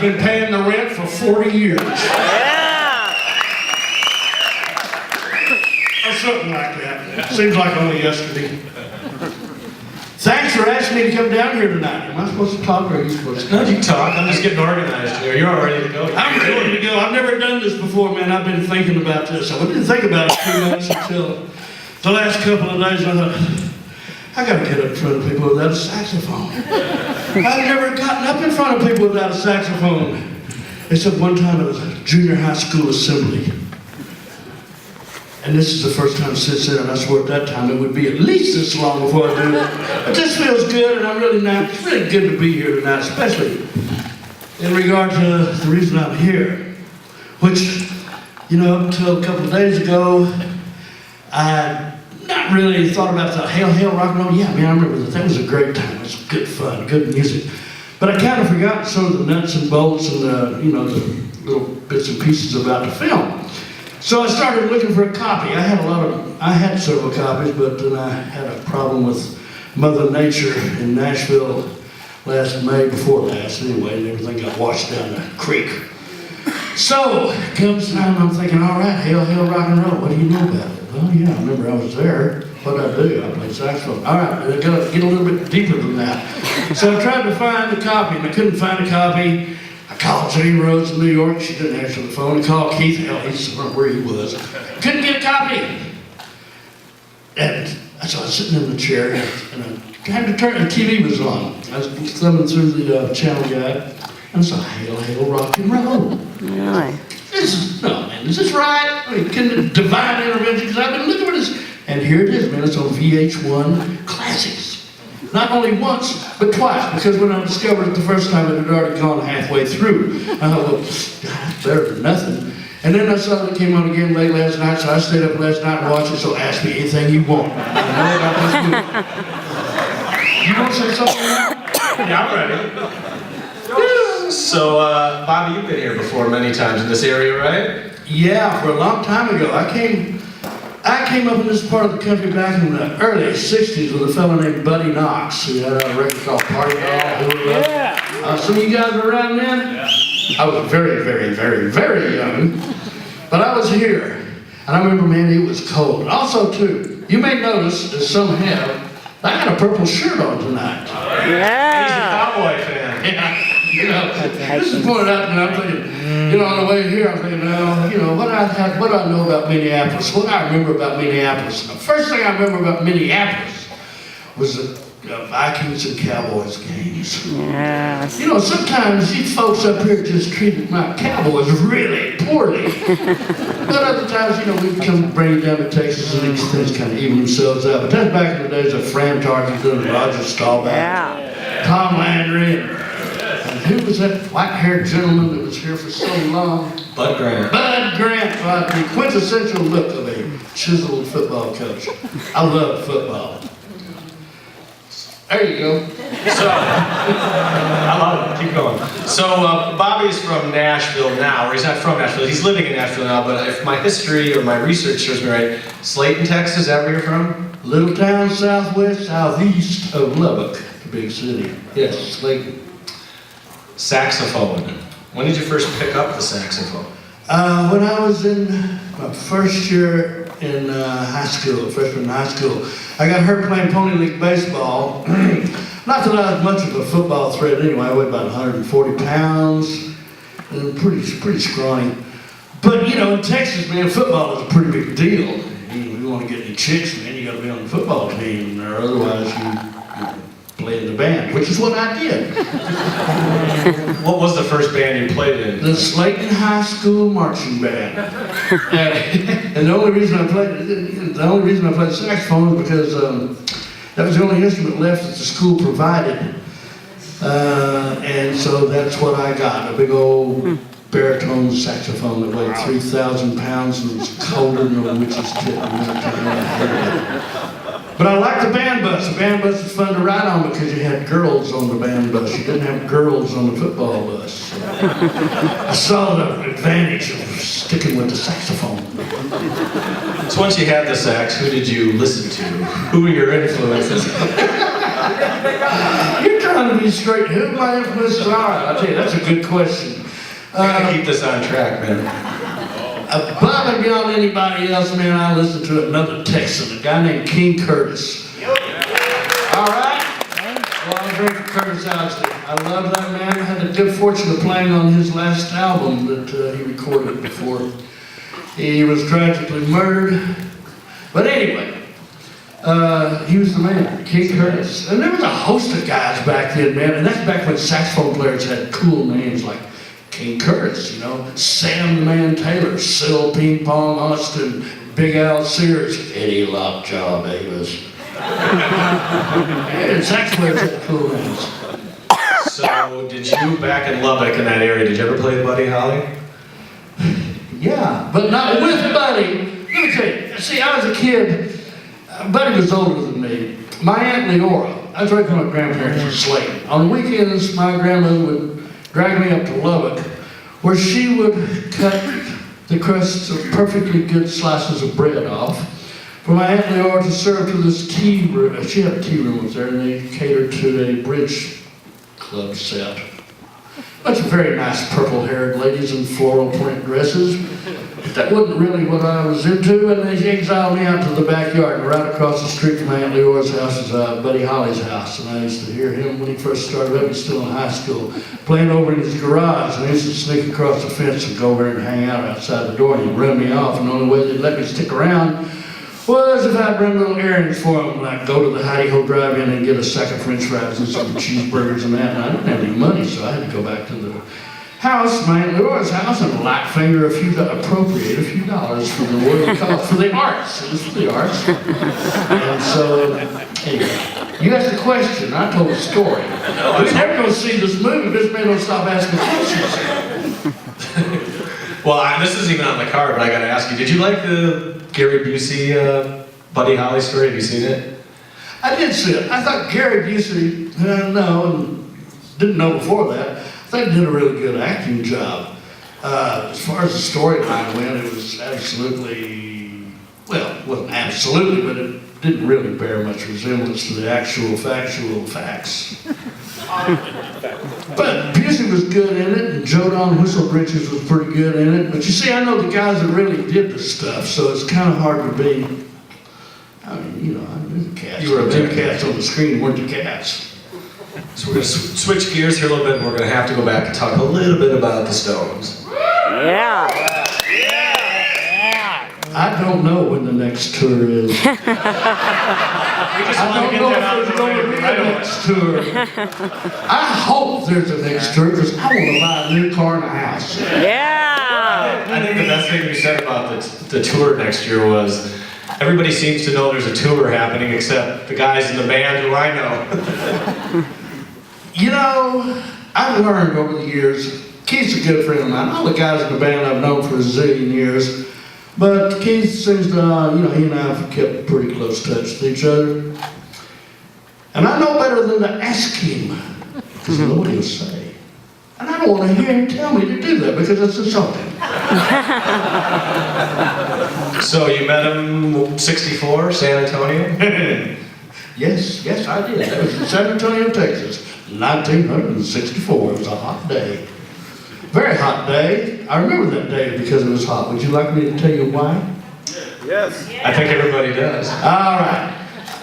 I've been paying the rent for 40 years. Yeah. Or something like that. Seems like only yesterday. Thanks for asking me to come down here tonight. Am I supposed to talk or are you supposed to? No, you talk. I'm just getting organized here. You're all ready to go. I'm ready to go. I've never done this before, man. I've been thinking about this. I didn't think about it too much until the last couple of days. I thought, I gotta get up in front of people without a saxophone. I've never gotten up in front of people without a saxophone. Except one time it was a junior high school assembly. And this is the first time since then, and I swore at that time it would be at least this long before I do it. But this feels good, and I'm really not. It's really good to be here tonight, especially in regard to the reason I'm here. Which, you know, up until a couple of days ago, I not really thought about the Hail, Hail, rock and roll. Yeah, man, I remember that was a great time. It was good fun, good music. But I kind of forgot some of the nuts and bolts and the, you know, the little bits and pieces about the film. So I started looking for a copy. I had several copies, but then I had a problem with Mother Nature in Nashville last May, before last anyway, and everything got washed down the creek. So, comes time, I'm thinking, all right, Hail, Hail, rock and roll, what do you know about it? Well, yeah, I remember I was there. What did I do? I played saxophone. All right, I gotta get a little bit deeper than that. So I tried to find the copy, and I couldn't find a copy. I called Jane Rhodes in New York. She didn't answer the phone. I called Keith. Hell, he's where he was. Couldn't get a copy. And so I was sitting in the chair, and I had to turn. The TV was on. I was thumbing through the channel guide, and I saw Hail, Hail, rock and roll. Really? Is this right? I mean, can the divine intervention? Because I've been looking for this, and here it is, man. It's on VH1 Classics. Not only once, but twice, because when I discovered it the first time, it had already gone halfway through. I thought, well, that's better than nothing. And then I saw it came on again late last night, so I stayed up last night and watched it, so ask me anything you want. You want to say something now? Yeah, I'm ready. So, Bobby, you've been here before many times in this area, right? Yeah, for a long time ago. I came up in this part of the country back in the early 60s with a fellow named Buddy Knox, who had a record called Parkway. Yeah. Some of you guys were around then? Yeah. I was very, very, very, very young, but I was here. And I remember, man, it was cold. Also, too, you may notice, as some have, I got a purple shirt on tonight. Yeah. He's a cowboy fan. Yeah. You know, this is pointed out, and I'm thinking, you know, on the way here, I'm thinking, well, you know, what do I know about Minneapolis? What do I remember about Minneapolis? The first thing I remember about Minneapolis was the Vikings and Cowboys games. Yes. You know, sometimes these folks up here just treated my Cowboys really poorly. But other times, you know, we come bring down to Texas and these things kind of even themselves out. But that's back in the days of Fran Tarkenton and Roger Staubach, Tom Landry, and who was that white-haired gentleman that was here for so long? Bud Grant. Bud Grant, the quintessential look of a chiseled football coach. I love football. There you go. So, I love it. Keep going. So, Bobby's from Nashville now, or he's not from Nashville. He's living in Nashville now, but if my history or my research shows me right, Slayton, Texas, is that where you're from? Little town southwest, southeast of Lubbock, the big city. Yes, Slayton. Saxophone. When did you first pick up the saxophone? When I was in my first year in high school, freshman in high school, I got hurt playing Pony League baseball. Not that I was much of a football threat anyway. I weighed about 140 pounds, and pretty scrawny. But you know, in Texas, man, football is a pretty big deal. You want to get any chicks, man, you got to be on the football team, or otherwise you play in the band, which is what I did. What was the first band you played in? The Slayton High School Marching Band. And the only reason I played saxophone was because that was the only instrument left that the school provided. And so that's what I got, a big old baritone saxophone that weighed 3,000 pounds and was colder than a witch's tit. But I liked the band bus. The band bus was fun to ride on because you had girls on the band bus. You didn't have girls on the football bus. I saw the advantage of sticking with the saxophone. So once you had the sax, who did you listen to? Who were your influences? You're trying to be straight. Who my influences are? I'll tell you, that's a good question. We gotta keep this on track, man. Above and beyond anybody else, man, I listen to another Texan, a guy named King Curtis. All right? Well, I'm great for Curtis Ousley. I love that man. I had the good fortune of playing on his last album that he recorded before he was tragically murdered. But anyway, he was the man, King Curtis. And there was a host of guys back then, man, and that's back when saxophone players had cool names like King Curtis, you know, Sam the Man Taylor, Syl Ping Pong Austin, Big Al Sears, Eddie Lockjaw Davis. And sax players had cool names. So, did you, back in Lubbock in that area, did you ever play Buddy Holly? Yeah, but not with Buddy. Let me tell you, see, I was a kid. Buddy was older than me. My Aunt Leora, I was raised by my grandparents in Slayton. On weekends, my grandmother would drag me up to Lubbock, where she would cut the crusts of perfectly good slices of bread off for my Aunt Leora to serve to this tea room. She had a tea room up there, and they catered to a bridge club set. Bunch of very nice purple-haired ladies in floral print dresses. That wasn't really what I was into, and they exiled me out to the backyard. And right across the street from Aunt Leora's house is Buddy Holly's house. And I used to hear him when he first started up, he was still in high school, playing over in his garage. And I used to sneak across the fence and go over and hang out outside the door. And he'd run me off, and the only way they'd let me stick around was if I'd run little errands for him, like go to the Heidi-Ho drive-in and get a sack of french fries and some cheeseburgers and that. And I didn't have any money, so I had to go back to the house, my Aunt Leora's house, and appropriate a few dollars for the what we call for the arts. It was for the arts. And so, anyway, you asked a question, I told a story. We're never going to see this movie, this man don't stop asking questions. Well, this isn't even on the card, but I gotta ask you, did you like the Gary Busey Buddy Holly story? Have you seen it? I did see it. I thought Gary Busey, and didn't know before that, I thought he did a really good acting job. As far as the storyline went, it was absolutely, well, it wasn't absolutely, but it didn't really bear much resemblance to the actual factual facts. But Busey was good in it, and Joe Don Whistlebritches was pretty good in it. But you see, I know the guys that really did the stuff, so it's kind of hard to be. I mean, you know, I knew the cats. You were the cats on the screen weren't the cats. So we're gonna switch gears here a little bit, and we're gonna have to go back and talk a little bit about the Stones. Yeah. I don't know when the next tour is. I don't know if there's going to be a next tour. I hope there's a next tour because I want to buy a new car and a house. Yeah. I think the best thing you said about the tour next year was everybody seems to know there's a tour happening except the guys in the band who I know. You know, I've learned over the years, Keith's a good friend of mine. All the guys in the band I've known for a zillion years. But Keith seems to, he and I have kept pretty close touch with each other. And I know better than to ask him, because I know what he'll say. And I don't want to hear him tell me to do that, because it's insulting. So you met him 64, San Antonio? Yes, I did. That was in San Antonio, Texas, 1964. It was a hot day. Very hot day. I remember that day because it was hot. Would you like me to tell you why? Yes. I think everybody does. All right.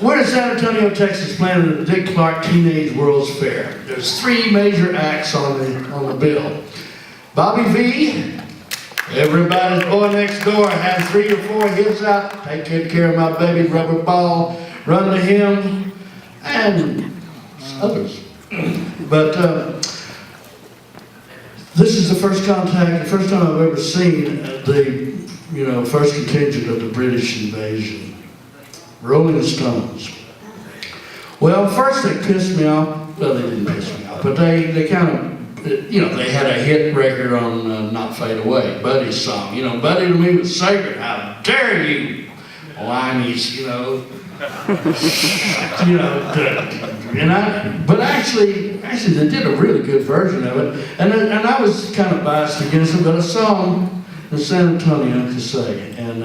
We're in San Antonio, Texas, playing at the Dick Clark Teenage World's Fair. There's 3 major acts on the bill. Bobby V, everybody's boy next door, had 3 or 4 hits out. Take good care of my baby, Rubber Ball, Run to Him, and others. But this is the first time I've ever seen the first contingent of the British invasion. Rolling Stones. Well, first they pissed me off. Well, they didn't piss me off, but they kind of, they had a hit record on Not Fade Away, Buddy's song. Buddy to me was sacred. How dare you, whinies, but actually they did a really good version of it, and I was kind of biased against it, but I saw them in San Antonio to say, and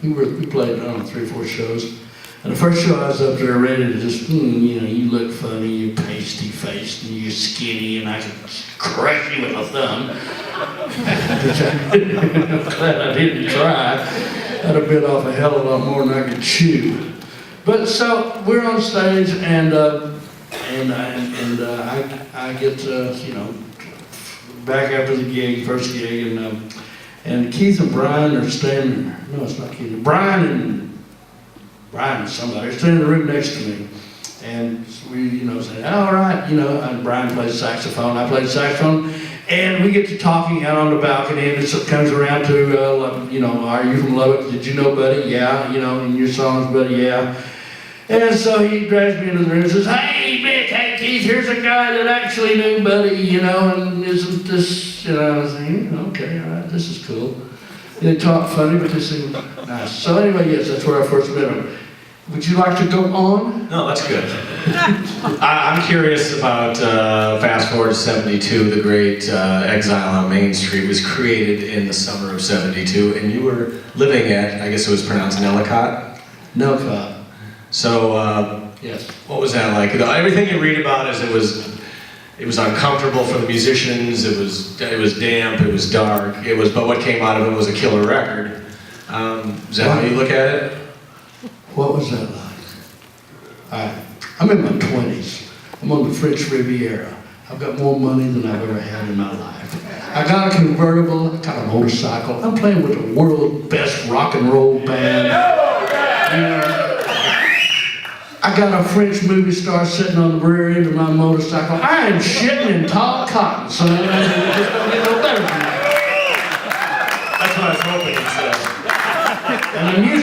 we played on 3 or 4 shows, And the first show I was up there ready to just, you know, you look funny, you're pasty-faced, and you're skinny, and I could crush you with a thumb. I'm glad I didn't try. I'd have bit off a hell of a lot more than I could chew. But so we're on stage, and I get you know, back after the gig, first gig, and Keith and Brian are standing there. No, it's not Keith. Brian and somebody are standing in the room next to me, and we, you know, say, all right, you know, and Brian plays saxophone, I play saxophone, and we get to talking out on the balcony, and it comes around to, you know, are you from Lubbock? Did you know Buddy? Yeah, you know, in your songs, Buddy, yeah. And so he drags me into the room and says, hey, Mick, hey, Keith, here's a guy that actually knew Buddy, you know, and isn't this, you know, I was thinking, okay, all right, this is cool. They talk funny, but this is nice. So anyway, yes, that's where I first met him. Would you like to go on? No, that's good. I'm curious about, fast forward to 72, the great Exile on Main Street was created in the summer of 72, and you were living at, I guess it was pronounced Nellicott? Nellicott. So, yes. What was that like? Everything you read about is it was uncomfortable for the musicians, it was damp, it was dark, but what came out of it was a killer record. Is that how you look at it? What was that like? I'm in my 20s. I'm on the French Riviera. I've got more money than I've ever had in my life. I got a convertible, I got a motorcycle. I'm playing with the world's best rock and roll band. You know, I got a French movie star sitting on the rear end of my motorcycle. I am shitting in tall cotton, so it just don't get no better than that. That's what I was hoping you said. And the music